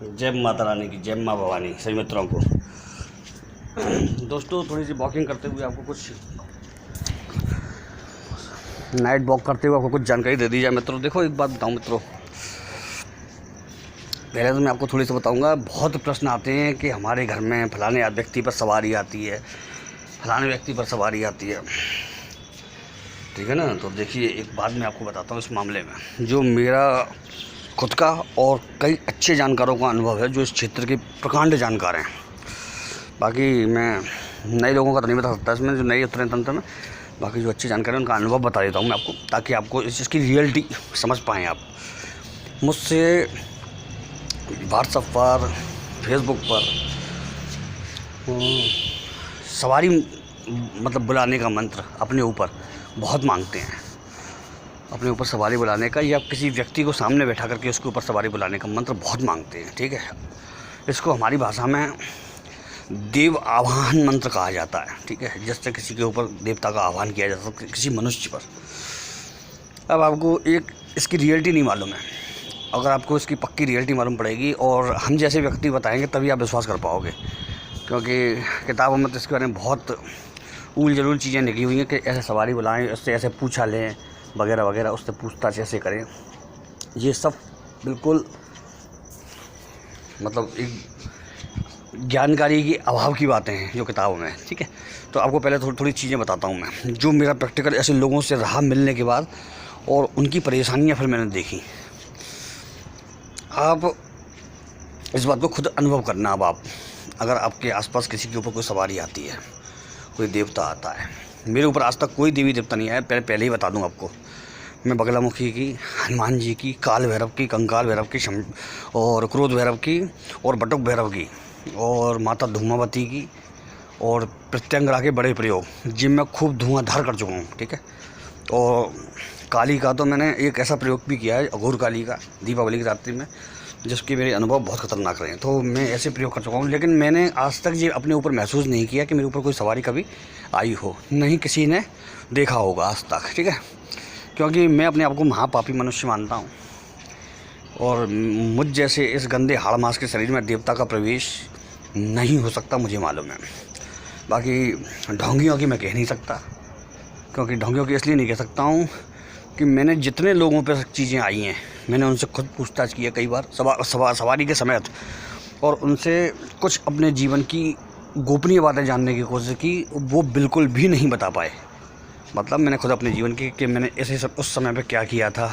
जय माता रानी की, जय माँ भवानी सभी मित्रों को। दोस्तों, थोड़ी सी वॉकिंग करते हुए आपको कुछ नाइट वॉक करते हुए आपको कुछ जानकारी दे दी जाए मित्रों। देखो, एक बात बताऊं मित्रों, पहले तो मैं आपको थोड़ी सी बताऊंगा। बहुत प्रश्न आते हैं कि हमारे घर में फलाने व्यक्ति पर सवारी आती है, फलाने व्यक्ति पर सवारी आती है, ठीक है ना। तो देखिए, एक बात मैं आपको बताता हूँ इस मामले में, जो मेरा खुद का और कई अच्छे जानकारों का अनुभव है, जो इस क्षेत्र के प्रकांड जानकार हैं। बाकी मैं नए लोगों का तो नहीं बता सकता इसमें, जो नए उतरे तंत्र में। बाकी जो अच्छी जानकारी है उनका अनुभव बता देता हूँ मैं आपको, ताकि आपको इस चीज़ की रियलिटी समझ पाएँ आप। मुझसे व्हाट्सएप पर, फेसबुक पर सवारी मतलब बुलाने का मंत्र अपने ऊपर बहुत मांगते हैं। अपने ऊपर सवारी बुलाने का, या किसी व्यक्ति को सामने बैठा करके उसके ऊपर सवारी बुलाने का मंत्र बहुत मांगते हैं, ठीक है। इसको हमारी भाषा में देव आवाहन मंत्र कहा जाता है, ठीक है। जिससे किसी के ऊपर देवता का आह्वान किया जा सकता है, किसी मनुष्य पर। अब आपको एक इसकी रियलिटी नहीं मालूम है। अगर आपको इसकी पक्की रियलिटी मालूम पड़ेगी और हम जैसे व्यक्ति बताएंगे, तभी आप विश्वास कर पाओगे। क्योंकि किताबों में तो इसके बारे में बहुत ऊल जलूल चीज़ें लिखी हुई हैं कि ऐसे सवारी बुलाएं, उससे ऐसे पूछा लें वगैरह वगैरह, उससे पूछताछ ऐसे करें। ये सब बिल्कुल मतलब एक जानकारी के अभाव की बातें हैं जो किताबों में, ठीक है। तो आपको पहले थोड़ी चीज़ें बताता हूँ मैं, जो मेरा प्रैक्टिकल ऐसे लोगों से रहा मिलने के बाद, और उनकी परेशानियाँ फिर मैंने देखी। आप इस बात को खुद अनुभव करना। अब आप, अगर आपके आसपास किसी के ऊपर कोई सवारी आती है, कोई देवता आता है। मेरे ऊपर आज तक कोई देवी देवता नहीं आया, पहले ही बता दूं आपको। मैं बगलामुखी की, हनुमान जी की, काल भैरव की, कंकाल भैरव की, और क्रोध भैरव की, और बटुक भैरव की, और माता धूमावती की, और प्रत्यंगरा के बड़े प्रयोग जिनमें खूब धुआंधार कर चुका हूँ, ठीक है। और काली का तो मैंने एक ऐसा प्रयोग भी किया है, अघोर काली का, दीपावली की रात्रि में, जिसके मेरे अनुभव बहुत ख़तरनाक रहे हैं। तो मैं ऐसे प्रयोग कर चुका हूँ, लेकिन मैंने आज तक ये अपने ऊपर महसूस नहीं किया कि मेरे ऊपर कोई सवारी कभी आई हो, नहीं किसी ने देखा होगा आज तक, ठीक है। क्योंकि मैं अपने आप को महापापी मनुष्य मानता हूँ, और मुझ जैसे इस गंदे हाड़ मास के शरीर में देवता का प्रवेश नहीं हो सकता, मुझे मालूम है। बाकी ढोंगियों की मैं कह नहीं सकता, क्योंकि ढोंगियों की इसलिए नहीं कह सकता हूँ कि मैंने जितने लोगों पर चीज़ें आई हैं, मैंने उनसे खुद पूछताछ की है कई बार सवारी के समेत, और उनसे कुछ अपने जीवन की गोपनीय बातें जानने की कोशिश की। वो बिल्कुल भी नहीं बता पाए। मतलब मैंने खुद अपने जीवन की कि मैंने ऐसे सब उस समय पे क्या किया था,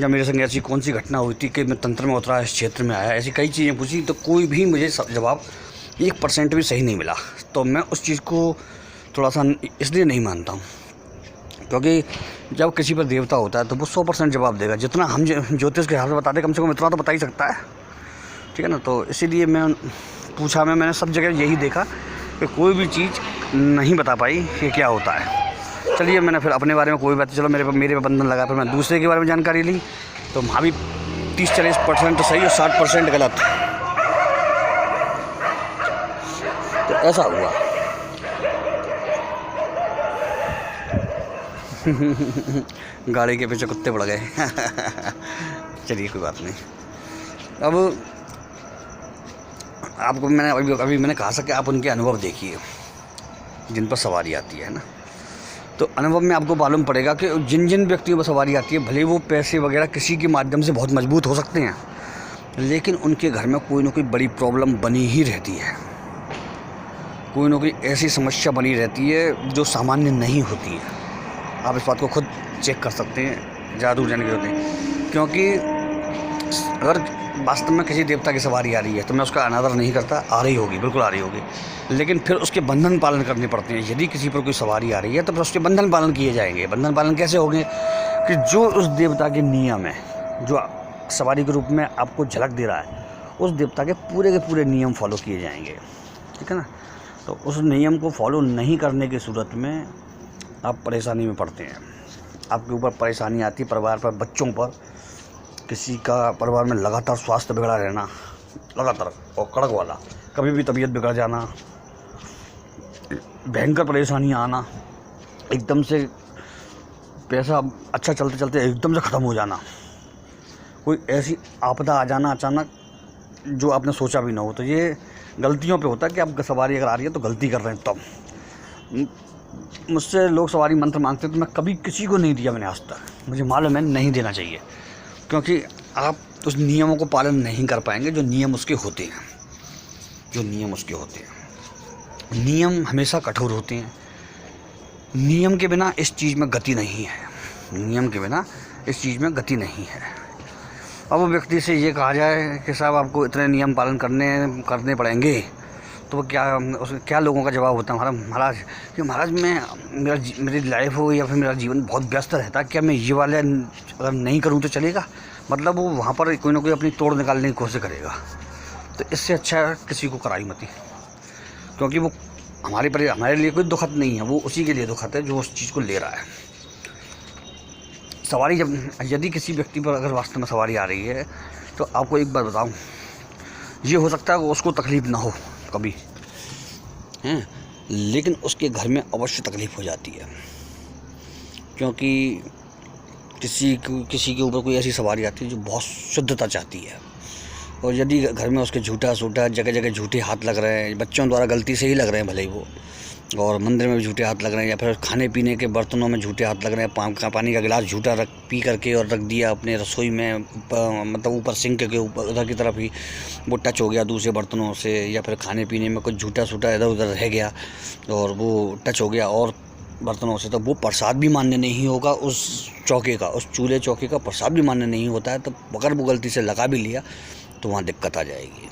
या मेरे संग ऐसी कौन सी घटना हुई थी कि मैं तंत्र में उतरा, इस क्षेत्र में आया, ऐसी कई चीज़ें पूछी। तो कोई भी मुझे जवाब 1% भी सही नहीं मिला। तो मैं उस चीज़ को थोड़ा सा इसलिए नहीं मानता हूँ, क्योंकि जब किसी पर देवता होता है तो वो 100% जवाब देगा। जितना हम ज्योतिष के हिसाब से बताते, कम से कम इतना तो बता ही सकता है, ठीक है ना। तो इसीलिए मैंने सब जगह यही देखा कि कोई भी चीज़ नहीं बता पाई कि क्या होता है। चलिए, मैंने फिर अपने बारे में कोई बात, चलो मेरे पे बंधन लगा, फिर मैं दूसरे के बारे में जानकारी ली, तो वहाँ भी 30-40% सही और 60% गलत। तो ऐसा हुआ। गाड़ी के पीछे कुत्ते पड़ गए। चलिए, कोई बात नहीं। अब आपको मैंने अभी मैंने कहा कि आप उनके अनुभव देखिए जिन पर सवारी आती है ना। तो अनुभव में आपको मालूम पड़ेगा कि जिन जिन व्यक्तियों पर सवारी आती है, भले वो पैसे वगैरह किसी के माध्यम से बहुत मजबूत हो सकते हैं, लेकिन उनके घर में कोई ना कोई बड़ी प्रॉब्लम बनी ही रहती है। कोई ना कोई ऐसी समस्या बनी रहती है जो सामान्य नहीं होती है। आप इस बात को खुद चेक कर सकते हैं, जादू जाने के होते हैं। क्योंकि अगर वास्तव में किसी देवता की सवारी आ रही है, तो मैं उसका अनादर नहीं करता, आ रही होगी, बिल्कुल आ रही होगी, लेकिन फिर उसके बंधन पालन करने पड़ते हैं। यदि किसी पर कोई सवारी आ रही है तो फिर उसके बंधन पालन किए जाएंगे। बंधन पालन कैसे होंगे कि जो उस देवता के नियम है, जो सवारी के रूप में आपको झलक दे रहा है, उस देवता के पूरे नियम फॉलो किए जाएंगे, ठीक है ना। तो उस नियम को फॉलो नहीं करने की सूरत में आप परेशानी में पड़ते हैं। आपके ऊपर परेशानी आती है, परिवार पर, बच्चों पर। किसी का परिवार में लगातार स्वास्थ्य बिगड़ा रहना, लगातार और कड़क वाला, कभी भी तबीयत बिगड़ जाना, भयंकर परेशानियाँ आना, एकदम से पैसा अच्छा चलते चलते एकदम से ख़त्म हो जाना, कोई ऐसी आपदा आ जाना अचानक जो आपने सोचा भी ना हो। तो ये गलतियों पे होता है कि आप सवारी अगर आ रही है तो गलती कर रहे हैं तब। मुझसे लोग सवारी मंत्र मांगते हैं तो मैं कभी किसी को नहीं दिया मैंने आज तक। मुझे मालूम है नहीं देना चाहिए, क्योंकि आप उस नियमों को पालन नहीं कर पाएंगे जो नियम उसके होते हैं। जो नियम उसके होते हैं, नियम हमेशा कठोर होते हैं। नियम के बिना इस चीज़ में गति नहीं है। नियम के बिना इस चीज़ में गति नहीं है। अब व्यक्ति से ये कहा जाए कि साहब आपको इतने नियम पालन करने पड़ेंगे, तो वो क्या लोगों का जवाब होता है, महाराज कि महाराज मेरी लाइफ हो या फिर मेरा जीवन बहुत व्यस्त रहता है, क्या मैं ये वाले अगर नहीं करूँ तो चलेगा? मतलब वो वहाँ पर कोई ना कोई अपनी तोड़ निकालने की कोशिश करेगा। तो इससे अच्छा किसी को कराई मत, क्योंकि वो हमारे लिए कोई दुखद नहीं है, वो उसी के लिए दुखद है जो उस चीज़ को ले रहा है। सवारी यदि किसी व्यक्ति पर अगर वास्तव में सवारी आ रही है तो आपको एक बार बताऊं, ये हो सकता है कि उसको तकलीफ़ ना हो कभी हैं, लेकिन उसके घर में अवश्य तकलीफ़ हो जाती है, क्योंकि किसी के ऊपर कोई ऐसी सवारी आती है जो बहुत शुद्धता चाहती है। और यदि घर में उसके झूठा सूठा जगह जगह झूठे हाथ लग रहे हैं, बच्चों द्वारा गलती से ही लग रहे हैं भले ही वो, और मंदिर में भी झूठे हाथ लग रहे हैं, या फिर खाने पीने के बर्तनों में झूठे हाथ लग रहे हैं, पानी का गिलास झूठा पी करके और रख दिया अपने रसोई में, मतलब ऊपर सिंक के ऊपर उधर की तरफ ही वो टच हो गया दूसरे बर्तनों से, या फिर खाने पीने में कुछ झूठा सूठा इधर उधर रह गया और वो टच हो गया और बर्तनों से, तो वो प्रसाद भी मान्य नहीं होगा उस चौके का, उस चूल्हे चौके का प्रसाद भी मान्य नहीं होता है। तो अगर वो गलती से लगा भी लिया तो वहाँ दिक्कत आ जाएगी।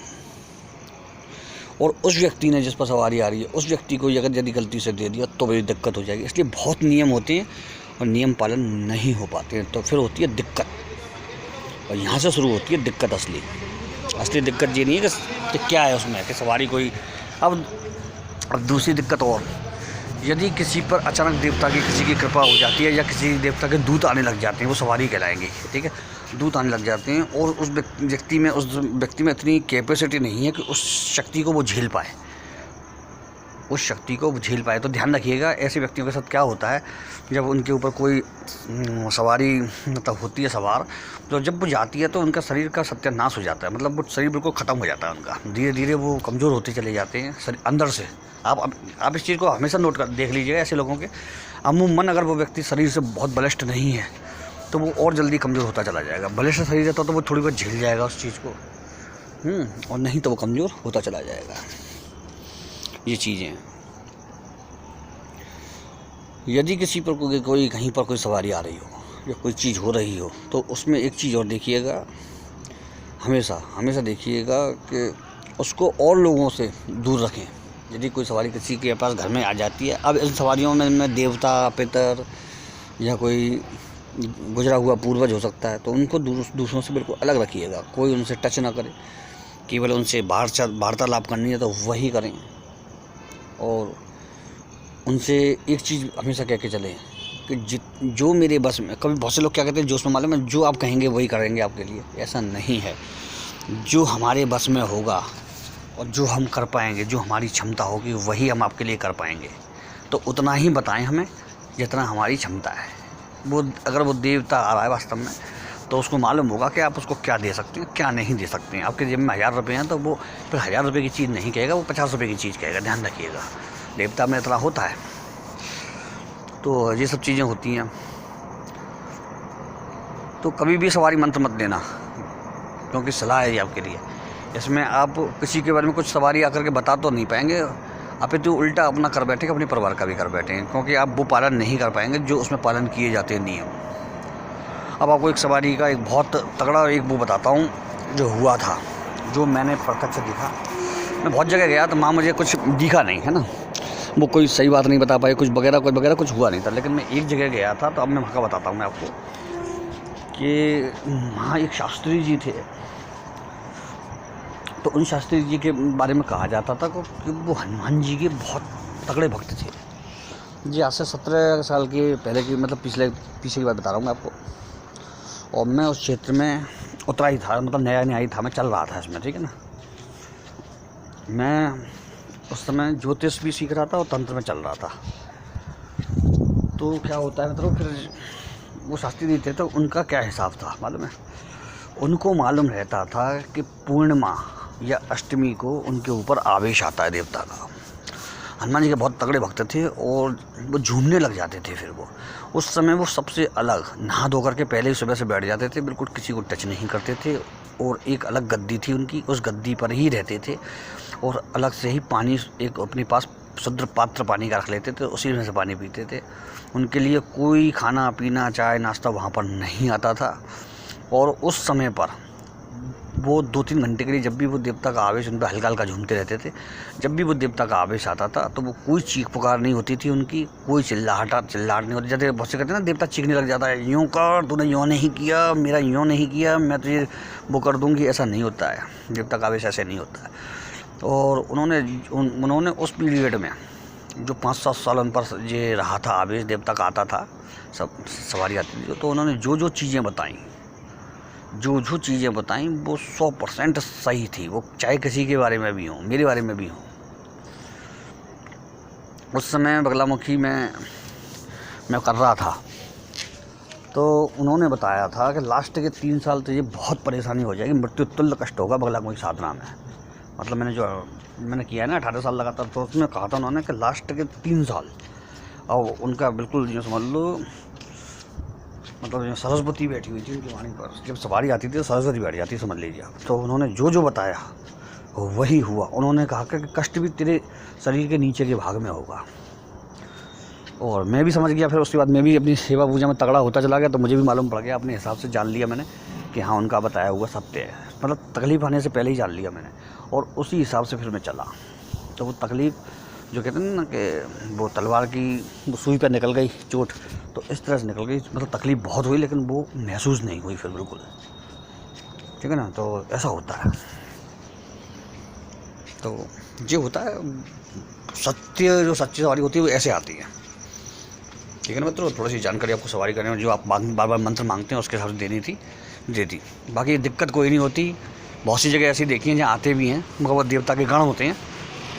और उस व्यक्ति ने जिस पर सवारी आ रही है उस व्यक्ति को अगर यदि गलती से दे दिया तो बड़ी दिक्कत हो जाएगी। इसलिए बहुत नियम होते हैं और नियम पालन नहीं हो पाते हैं, तो फिर होती है दिक्कत। और यहाँ से शुरू होती है दिक्कत। असली दिक्कत ये नहीं है कि क्या है उसमें कि सवारी कोई। अब दूसरी दिक्कत और, यदि किसी पर अचानक देवता की किसी की कृपा हो जाती है या किसी देवता के दूत आने लग जाते हैं, वो सवारी कहलाएंगे, ठीक है, दूत आने लग जाते हैं, और उस व्यक्ति में इतनी कैपेसिटी नहीं है कि उस शक्ति को वो झेल पाए, तो ध्यान रखिएगा ऐसे व्यक्तियों के साथ क्या होता है। जब उनके ऊपर कोई सवारी मतलब होती है सवार, तो जब वो जाती है तो उनका शरीर का सत्यानाश हो जाता है, मतलब वो शरीर बिल्कुल ख़त्म हो जाता है उनका, धीरे धीरे वो कमज़ोर होते चले जाते हैं अंदर से। आप इस चीज़ को हमेशा देख लीजिएगा ऐसे लोगों के। अमूमन अगर वो व्यक्ति शरीर से बहुत बलिष्ठ नहीं है तो वो और जल्दी कमज़ोर होता चला जाएगा। बलिष्ठ शरीर रहता तो वो थोड़ी बहुत झेल जाएगा उस चीज़ को, और नहीं तो वो कमज़ोर होता चला जाएगा। ये चीज़ें, यदि किसी पर कोई कहीं पर कोई सवारी आ रही हो या कोई चीज़ हो रही हो, तो उसमें एक चीज़ और देखिएगा, हमेशा देखिएगा कि उसको और लोगों से दूर रखें। यदि कोई सवारी किसी के पास घर में आ जाती है, अब इन सवारियों में देवता पितर या कोई गुजरा हुआ पूर्वज हो सकता है, तो उनको दूसरों से बिल्कुल अलग रखिएगा। कोई उनसे टच ना करे, केवल उनसे वार्तालाप करनी है तो वही करें। और उनसे एक चीज़ हमेशा कह के चलें कि जो मेरे बस में, कभी बहुत से लोग क्या कहते हैं जोश में मालूम है जो आप कहेंगे वही करेंगे आपके लिए, ऐसा नहीं है। जो हमारे बस में होगा और जो हम कर पाएंगे, जो हमारी क्षमता होगी वही हम आपके लिए कर पाएंगे। तो उतना ही बताएं हमें जितना हमारी क्षमता है। अगर वो देवता आ रहा है वास्तव में, तो उसको मालूम होगा कि आप उसको क्या दे सकते हैं क्या नहीं दे सकते हैं। आपके जेब में 1000 रुपये हैं तो वो फिर 1000 रुपये की चीज़ नहीं कहेगा, वो 50 रुपये की चीज़ कहेगा, ध्यान रखिएगा। देवता में इतना होता है। तो ये सब चीज़ें होती हैं। तो कभी भी सवारी मंत्र मत देना, क्योंकि सलाह है ये आपके लिए। इसमें आप किसी के बारे में कुछ सवारी आकर के बता तो नहीं पाएंगे, आप तो उल्टा अपना कर बैठे, अपने परिवार का भी कर बैठे हैं, क्योंकि आप वो पालन नहीं कर पाएंगे जो उसमें पालन किए जाते हैं नियम। अब आपको एक सवारी का एक बहुत तगड़ा एक वो बताता हूँ जो हुआ था, जो मैंने प्रत्यक्ष देखा। मैं बहुत जगह गया तो माँ मुझे कुछ दिखा नहीं, है ना, वो कोई सही बात नहीं बता पाए, कुछ वगैरह कुछ हुआ नहीं था। लेकिन मैं एक जगह गया था, तो अब मैं वहाँ का बताता हूँ मैं आपको कि वहाँ एक शास्त्री जी थे। तो उन शास्त्री जी के बारे में कहा जाता था कि वो हनुमान जी के बहुत तगड़े भक्त थे। जी आज से 17 साल के पहले की, मतलब पीछे की बात बता रहा हूँ मैं आपको। और मैं उस क्षेत्र में उतरा ही था, मतलब नया ही था, मैं चल रहा था इसमें, ठीक है ना। मैं उस समय ज्योतिष भी सीख रहा था और तंत्र में चल रहा था। तो क्या होता है, मतलब फिर वो शास्त्री जी थे, तो उनका क्या हिसाब था मालूम है, उनको मालूम रहता था कि पूर्णिमा या अष्टमी को उनके ऊपर आवेश आता है देवता का। हनुमान जी के बहुत तगड़े भक्त थे और वो झूमने लग जाते थे। फिर वो उस समय वो सबसे अलग नहा धो करके पहले ही सुबह से बैठ जाते थे, बिल्कुल किसी को टच नहीं करते थे, और एक अलग गद्दी थी उनकी, उस गद्दी पर ही रहते थे, और अलग से ही पानी एक अपने पास शुद्ध पात्र पानी का रख लेते थे, उसी में से पानी पीते थे। उनके लिए कोई खाना पीना चाय नाश्ता वहाँ पर नहीं आता था। और उस समय पर वो 2-3 घंटे के लिए जब भी वो देवता का आवेश उन पर हल्का हल्का झूमते रहते थे, जब भी वो देवता का आवेश आता था तो वो कोई चीख पुकार नहीं होती थी उनकी, कोई चिल्लाहट नहीं होती। जैसे बहुत से कहते हैं ना, देवता चीखने लग जाता है, यूँ कर, तूने यूँ नहीं किया, मेरा यूँ नहीं किया, मैं तुझे वो कर दूँगी, ऐसा नहीं होता है। देवता का आवेश ऐसे नहीं होता है। और उन्होंने उस पीरियड में जो 5-7 साल उन पर ये रहा था, आवेश देवता का आता था, सब सवारी आती थी, तो उन्होंने जो चीज़ें बताई वो 100% सही थी। वो चाहे किसी के बारे में भी हो, मेरे बारे में भी हो। उस समय बगलामुखी में मैं कर रहा था, तो उन्होंने बताया था कि लास्ट के 3 साल तो ये बहुत परेशानी हो जाएगी, मृत्यु तुल्य कष्ट होगा बगलामुखी साधना में। मतलब मैंने किया है ना 18 साल लगातार, तो उसमें कहा था उन्होंने कि लास्ट के 3 साल, और उनका बिल्कुल जो समझ लो, मतलब सरस्वती बैठी हुई थी उनकी वाणी पर, जब सवारी आती थी तो सरस्वती बैठ जाती, समझ लीजिए आप। तो उन्होंने जो बताया वही हुआ। उन्होंने कहा कि कष्ट भी तेरे शरीर के नीचे के भाग में होगा, और मैं भी समझ गया। फिर उसके बाद मैं भी अपनी सेवा पूजा में तगड़ा होता चला गया, तो मुझे भी मालूम पड़ गया, अपने हिसाब से जान लिया मैंने कि हाँ, उनका बताया हुआ सत्य है। मतलब तकलीफ़ आने से पहले ही जान लिया मैंने, और उसी हिसाब से फिर मैं चला। तो वो तकलीफ़ जो कहते हैं ना कि वो तलवार की वो सुई पर निकल गई चोट, तो इस तरह से निकल गई। मतलब तकलीफ़ बहुत हुई, लेकिन वो महसूस नहीं हुई फिर बिल्कुल, ठीक है ना। तो ऐसा होता है। तो ये होता है, जो सच्ची सवारी होती है वो ऐसे आती है, ठीक है ना। मतलब थोड़ी सी जानकारी आपको सवारी करने में जो आप बार बार मंत्र मांगते हैं उसके हिसाब से देनी थी, दे दी। बाकी दिक्कत कोई नहीं होती। बहुत सी जगह ऐसी देखी हैं जहाँ आते भी हैं, मगर वो देवता के गण होते हैं,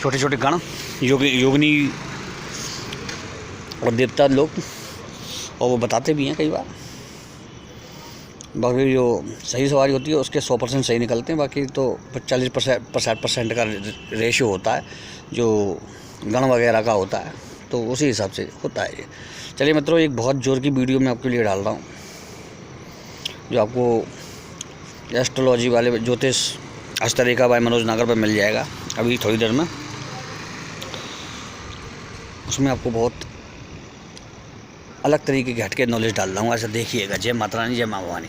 छोटे छोटे गण, योगिनी और देवता लोग, और वो बताते भी हैं कई बार। बाकी जो सही सवारी होती है उसके 100% सही निकलते हैं। बाकी तो 40% का रेशियो होता है जो गण वगैरह का होता है, तो उसी हिसाब से होता है ये। चलिए मित्रों, एक बहुत जोर की वीडियो मैं आपके लिए डाल रहा हूँ, जो आपको एस्ट्रोलॉजी वाले ज्योतिष हस्तरेखा बाय मनोज नागर पर मिल जाएगा अभी थोड़ी देर में। उसमें आपको बहुत अलग तरीके के हटके नॉलेज डाल रहा हूँ, ऐसा देखिएगा। जय माता रानी, जय माँ भवानी।